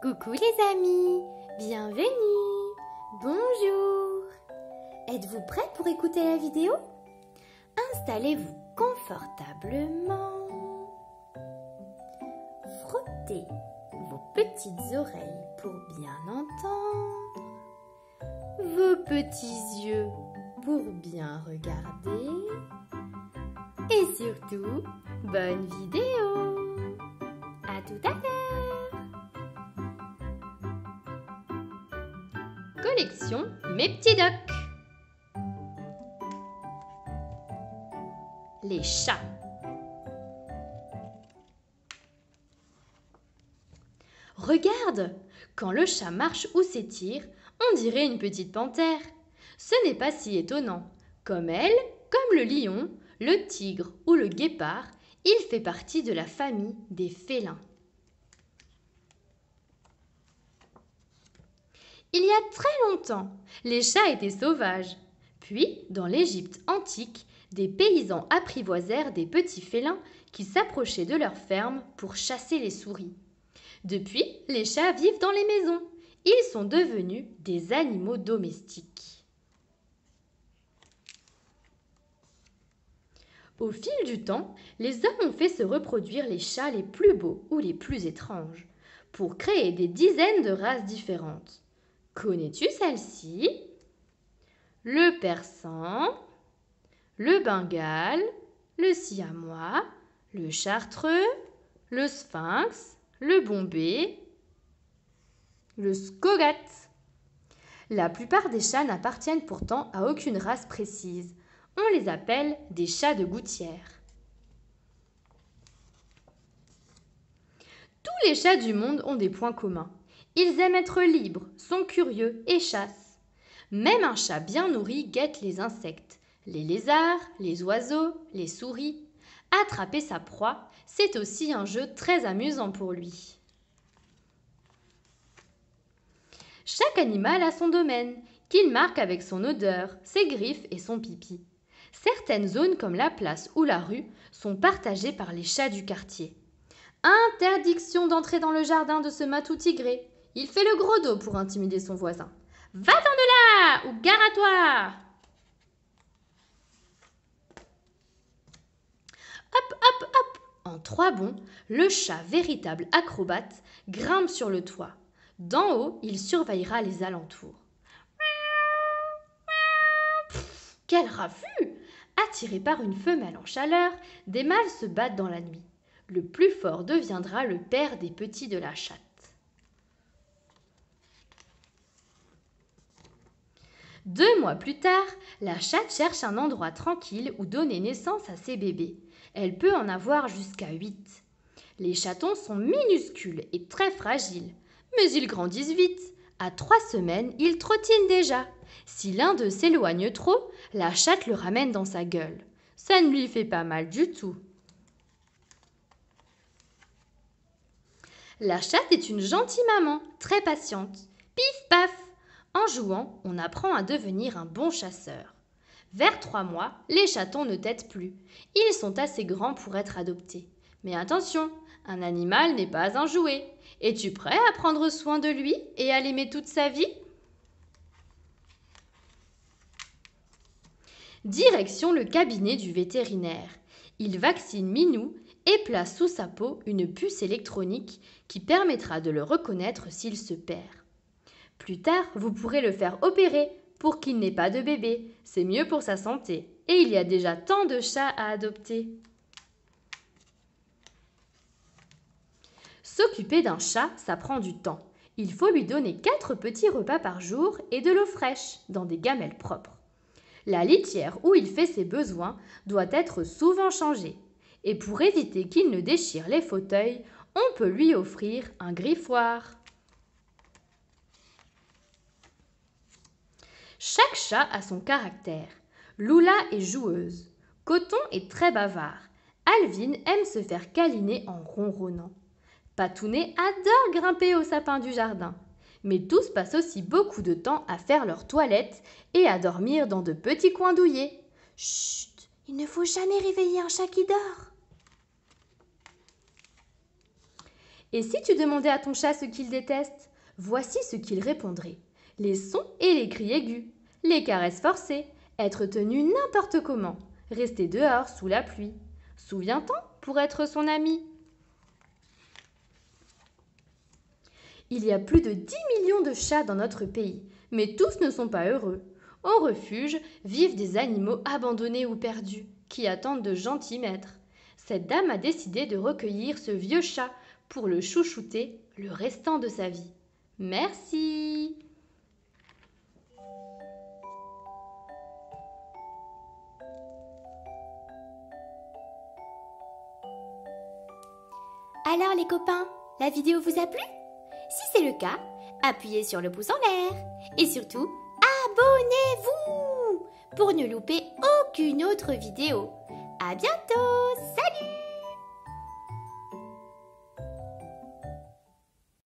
Coucou les amis, bienvenue, bonjour. Êtes-vous prêts pour écouter la vidéo? Installez-vous confortablement. Frottez vos petites oreilles pour bien entendre. Vos petits yeux pour bien regarder. Et surtout, bonne vidéo. À tout à l'heure. Collection Mes petits docs. Les chats. Regarde, quand le chat marche ou s'étire, on dirait une petite panthère. Ce n'est pas si étonnant. Comme elle, comme le lion, le tigre ou le guépard, il fait partie de la famille des félins. Il y a très longtemps, les chats étaient sauvages. Puis, dans l'Égypte antique, des paysans apprivoisèrent des petits félins qui s'approchaient de leur ferme pour chasser les souris. Depuis, les chats vivent dans les maisons. Ils sont devenus des animaux domestiques. Au fil du temps, les hommes ont fait se reproduire les chats les plus beaux ou les plus étranges, pour créer des dizaines de races différentes. Connais-tu celle-ci? Le persan, le bengale, le siamois, le chartreux, le sphinx, le bombay, le skogat. La plupart des chats n'appartiennent pourtant à aucune race précise. On les appelle des chats de gouttière. Tous les chats du monde ont des points communs. Ils aiment être libres, sont curieux et chassent. Même un chat bien nourri guette les insectes, les lézards, les oiseaux, les souris. Attraper sa proie, c'est aussi un jeu très amusant pour lui. Chaque animal a son domaine, qu'il marque avec son odeur, ses griffes et son pipi. Certaines zones comme la place ou la rue sont partagées par les chats du quartier. Interdiction d'entrer dans le jardin de ce matou tigré. Il fait le gros dos pour intimider son voisin. Va-t'en de là ou gare à toi! Hop, hop, hop! En 3 bonds, le chat, véritable acrobate, grimpe sur le toit. D'en haut, il surveillera les alentours. Quel raffut! Attirés par une femelle en chaleur, des mâles se battent dans la nuit. Le plus fort deviendra le père des petits de la chatte. 2 mois plus tard, la chatte cherche un endroit tranquille où donner naissance à ses bébés. Elle peut en avoir jusqu'à 8. Les chatons sont minuscules et très fragiles, mais ils grandissent vite. À 3 semaines, ils trottinent déjà. Si l'un d'eux s'éloigne trop, la chatte le ramène dans sa gueule. Ça ne lui fait pas mal du tout. La chatte est une gentille maman, très patiente. Pif paf! En jouant, on apprend à devenir un bon chasseur. Vers 3 mois, les chatons ne têtent plus. Ils sont assez grands pour être adoptés. Mais attention, un animal n'est pas un jouet. Es-tu prêt à prendre soin de lui et à l'aimer toute sa vie? Direction le cabinet du vétérinaire. Il vaccine Minou et place sous sa peau une puce électronique qui permettra de le reconnaître s'il se perd. Plus tard, vous pourrez le faire opérer pour qu'il n'ait pas de bébé. C'est mieux pour sa santé. Et il y a déjà tant de chats à adopter. S'occuper d'un chat, ça prend du temps. Il faut lui donner 4 petits repas par jour et de l'eau fraîche dans des gamelles propres. La litière où il fait ses besoins doit être souvent changée. Et pour éviter qu'il ne déchire les fauteuils, on peut lui offrir un griffoir. Chaque chat a son caractère. Lula est joueuse. Coton est très bavard. Alvin aime se faire câliner en ronronnant. Patounet adore grimper au sapin du jardin. Mais tous passent aussi beaucoup de temps à faire leur toilette et à dormir dans de petits coins douillets. Chut, il ne faut jamais réveiller un chat qui dort. Et si tu demandais à ton chat ce qu'il déteste, voici ce qu'il répondrait. Les sons et les cris aigus, les caresses forcées, être tenu n'importe comment, rester dehors sous la pluie. Souviens-t'en pour être son ami. Il y a plus de 10 millions de chats dans notre pays, mais tous ne sont pas heureux. Au refuge vivent des animaux abandonnés ou perdus, qui attendent de gentils maîtres. Cette dame a décidé de recueillir ce vieux chat pour le chouchouter le restant de sa vie. Merci. Alors les copains, la vidéo vous a plu? Si c'est le cas, appuyez sur le pouce en l'air. Et surtout, abonnez-vous pour ne louper aucune autre vidéo. À bientôt, salut!